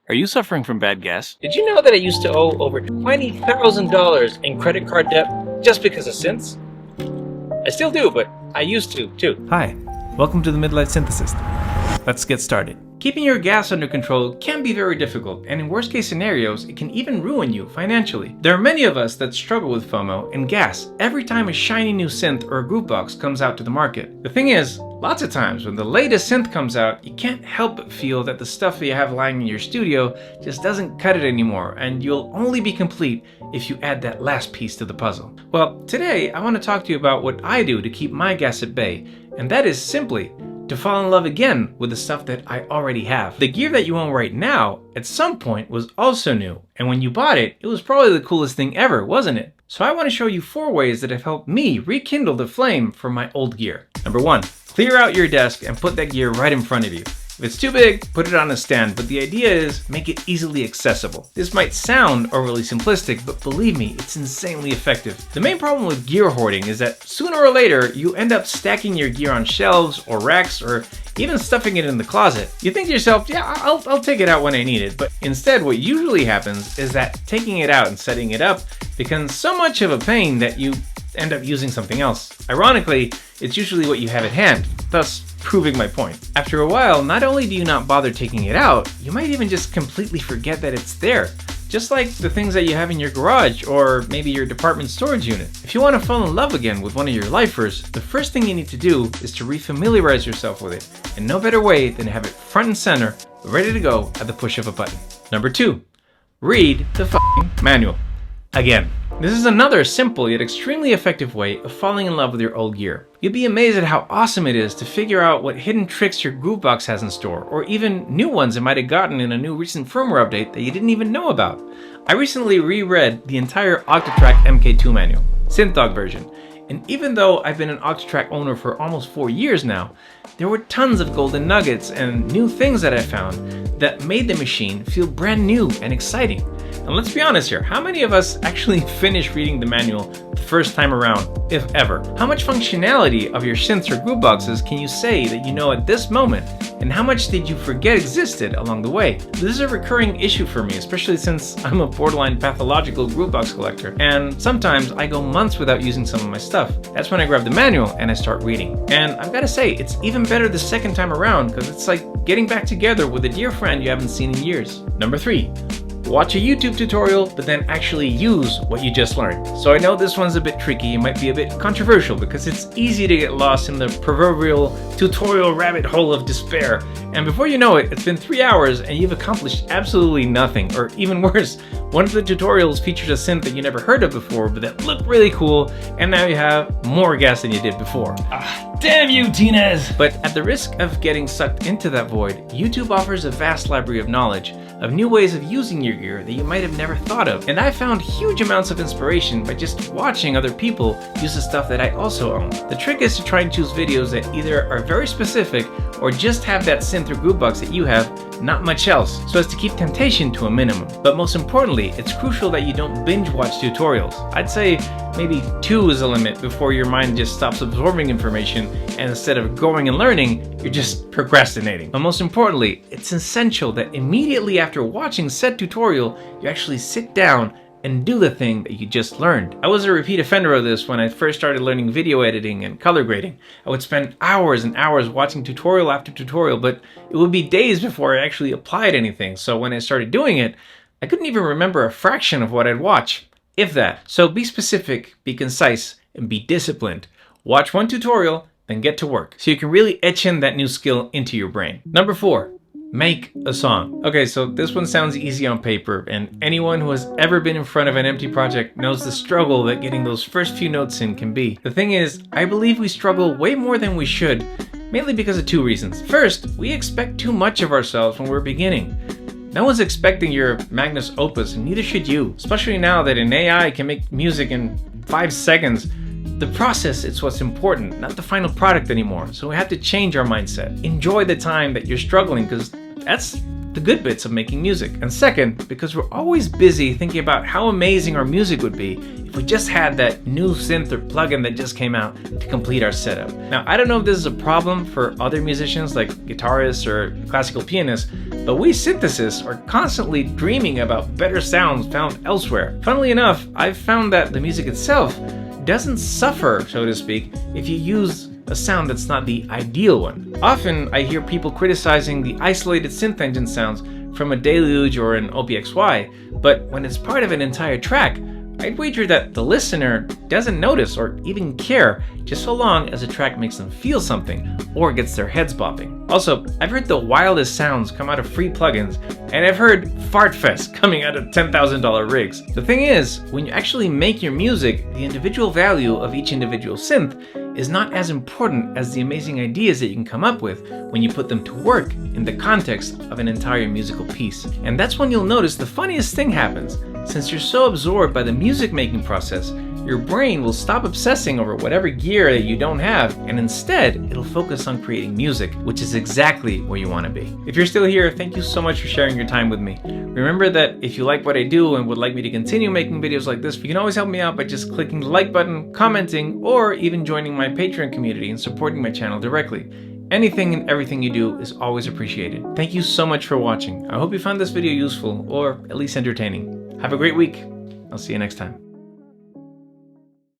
Are you suffering from bad gas? Did you know that I used to owe over $20,000 in credit card debt just because of synths? I still do, but I used to, too. Hi, welcome to the Midlife Synthesist. Let's get started. Keeping your gas under control can be very difficult, and in worst case scenarios, it can even ruin you financially. There are many of us that struggle with FOMO and gas every time a shiny new synth or a groove box comes out to the market. The thing is, lots of times when the latest synth comes out, you can't help but feel that the stuff that you have lying in your studio just doesn't cut it anymore, and you'll only be complete if you add that last piece to the puzzle. Well, today I want to talk to you about what I do to keep my gas at bay, and that is simply to fall in love again with the stuff that I already have. The gear that you own right now, at some point, was also new, and when you bought it, it was probably the coolest thing ever, wasn't it? So I want to show you 4 ways that have helped me rekindle the flame from my old gear. Number 1, clear out your desk and put that gear right in front of you. If it's too big, put it on a stand, but the idea is make it easily accessible. This might sound overly simplistic, but believe me, it's insanely effective. The main problem with gear hoarding is that sooner or later, you end up stacking your gear on shelves or racks or even stuffing it in the closet. You think to yourself, yeah, I'll take it out when I need it, but instead what usually happens is that taking it out and setting it up becomes so much of a pain that you end up using something else. Ironically, it's usually what you have at hand, thus proving my point. After a while, not only do you not bother taking it out, you might even just completely forget that it's there. Just like the things that you have in your garage or maybe your department storage unit. If you want to fall in love again with one of your lifers, the first thing you need to do is to refamiliarize yourself with it. And no better way than to have it front and center, ready to go at the push of a button. Number 2, read the f***ing manual. Again, this is another simple yet extremely effective way of falling in love with your old gear. You'd be amazed at how awesome it is to figure out what hidden tricks your groovebox has in store, or even new ones it might have gotten in a new recent firmware update that you didn't even know about. I recently reread the entire Octatrack Mk2 manual, SynthDog version, and even though I've been an Octatrack owner for almost 4 years now, there were tons of golden nuggets and new things that I found that made the machine feel brand new and exciting. And let's be honest here, how many of us actually finish reading the manual the first time around, if ever? How much functionality of your synths or groove boxes can you say that you know at this moment? And how much did you forget existed along the way? This is a recurring issue for me, especially since I'm a borderline pathological groove box collector. And sometimes I go months without using some of my stuff. That's when I grab the manual and I start reading. And I've got to say, it's even better the second time around because it's like getting back together with a dear friend you haven't seen in years. Number 3. Watch a YouTube tutorial, but then actually use what you just learned. So I know this one's a bit tricky, it might be a bit controversial because it's easy to get lost in the proverbial tutorial rabbit hole of despair. And before you know it, it's been 3 hours and you've accomplished absolutely nothing. Or even worse, one of the tutorials features a synth that you never heard of before, but that looked really cool, and now you have more gas than you did before. Damn you, Tinez! But at the risk of getting sucked into that void, YouTube offers a vast library of knowledge, of new ways of using your gear that you might have never thought of. And I found huge amounts of inspiration by just watching other people use the stuff that I also own. The trick is to try and choose videos that either are very specific or just have that synth or groove box that you have, not much else, so as to keep temptation to a minimum. But most importantly, it's crucial that you don't binge watch tutorials. I'd say maybe 2 is a limit before your mind just stops absorbing information and instead of growing and learning, you're just procrastinating. But most importantly, it's essential that immediately after watching said tutorial, you actually sit down and do the thing that you just learned. I was a repeat offender of this when I first started learning video editing and color grading. I would spend hours and hours watching tutorial after tutorial, but it would be days before I actually applied anything. So when I started doing it, I couldn't even remember a fraction of what I'd watch, if that. So be specific, be concise, and be disciplined. Watch one tutorial, then get to work, so you can really etch in that new skill into your brain. Number 4. Make a song. Okay, so this one sounds easy on paper, and anyone who has ever been in front of an empty project knows the struggle that getting those first few notes in can be. The thing is, I believe we struggle way more than we should, mainly because of 2 reasons. First, we expect too much of ourselves when we're beginning. No one's expecting your magnus opus, and neither should you, especially now that an AI can make music in 5 seconds. The process is what's important, not the final product anymore, so we have to change our mindset. Enjoy the time that you're struggling, because that's the good bits of making music. And second, because we're always busy thinking about how amazing our music would be if we just had that new synth or plugin that just came out to complete our setup. Now, I don't know if this is a problem for other musicians like guitarists or classical pianists, but we synthesists are constantly dreaming about better sounds found elsewhere. Funnily enough, I've found that the music itself doesn't suffer, so to speak, if you use a sound that's not the ideal one. Often I hear people criticizing the isolated synth engine sounds from a Deluge or an OPXY, but when it's part of an entire track, I'd wager that the listener doesn't notice or even care, just so long as the track makes them feel something or gets their heads bopping. Also, I've heard the wildest sounds come out of free plugins, and I've heard fart fest coming out of $10,000 rigs. The thing is, when you actually make your music, the individual value of each individual synth is not as important as the amazing ideas that you can come up with when you put them to work in the context of an entire musical piece. And that's when you'll notice the funniest thing happens. Since you're so absorbed by the music making process, your brain will stop obsessing over whatever gear that you don't have, and instead it'll focus on creating music, which is exactly where you want to be. If you're still here, thank you so much for sharing your time with me. Remember that if you like what I do and would like me to continue making videos like this, you can always help me out by just clicking the like button, commenting, or even joining my Patreon community and supporting my channel directly. Anything and everything you do is always appreciated. Thank you so much for watching. I hope you found this video useful, or at least entertaining. Have a great week. I'll see you next time.